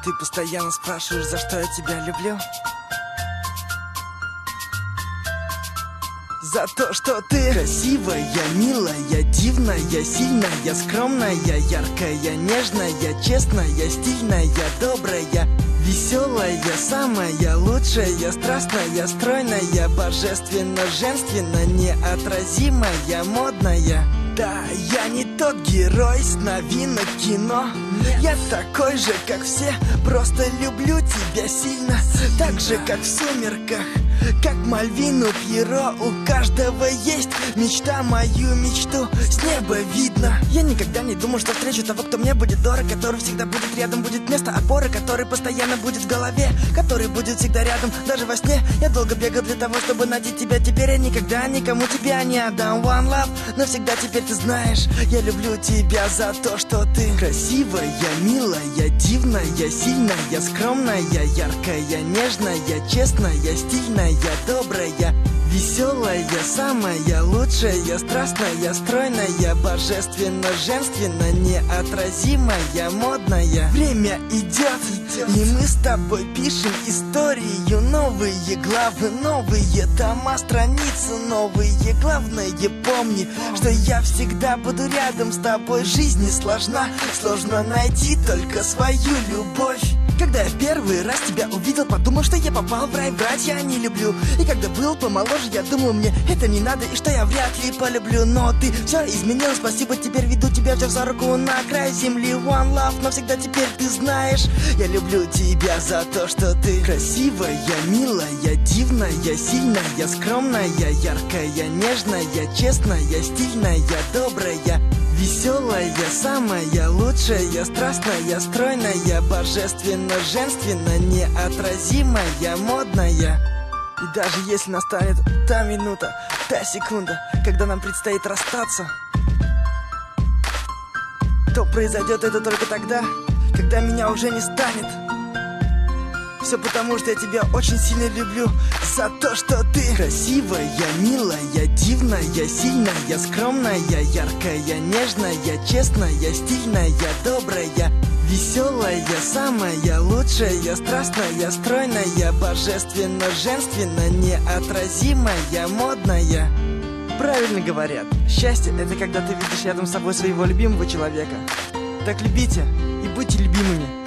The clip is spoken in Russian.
Ты постоянно спрашиваешь, за что я тебя люблю. За то, что ты красивая, милая, дивная, сильная, скромная, яркая, нежная, честная, стильная, добрая, веселая, самая лучшая, страстная, стройная, божественно, женственно, неотразимая, модная. Да, я не тот герой с новинок кино. Я такой же, как все, просто люблю тебя сильно. Так же, как в «Сумерках», как Мальвину Пьеро. У каждого есть мечта, мою мечту с неба видно. Я никогда не думал, что встречу того, кто мне будет дорог, который всегда будет рядом, будет место опоры, который постоянно будет в голове, который будет всегда рядом, даже во сне. Я долго бегал для того, чтобы найти тебя. Теперь я никогда никому тебя не отдам. One love, навсегда теперь ты знаешь, я люблю тебя за то, что ты красивая, милая, дивная, сильная, скромная, яркая, нежная, честная, стильная, добрая, веселая, самая лучшая, страстная, стройная, божественно, женственно, неотразимая, модная. Время идет, и мы с тобой пишем историю. Новые главы, новые тома, страницы новые. Главное, помни, что я всегда буду рядом с тобой. Жизнь не сложна, сложно найти только свою любовь. Когда я в первый раз тебя увидел, подумал, что я попал в рай, врать я не люблю. И когда был помоложе, я думал, мне это не надо, и что я вряд ли полюблю. Но ты все изменил, спасибо, теперь веду тебя, взяв за руку на край земли. One love, навсегда теперь ты знаешь, я люблю тебя за то, что ты красивая, милая, дивная, сильная, скромная, яркая, нежная, честная, стильная, добрая, веселая, самая лучшая, страстная, стройная, божественно, женственно, неотразимая, модная. И даже если настанет та минута, та секунда, когда нам предстоит расстаться, то произойдет это только тогда, когда меня уже не станет. Все потому, что я тебя очень сильно люблю. За то, что ты красивая, милая, дивная, сильная, скромная, яркая, нежная, честная, стильная, добрая, веселая, самая лучшая, страстная, стройная, божественно, женственно, неотразимая, модная. Правильно говорят, счастье — это когда ты видишь рядом с собой своего любимого человека. Так любите и будьте любимыми.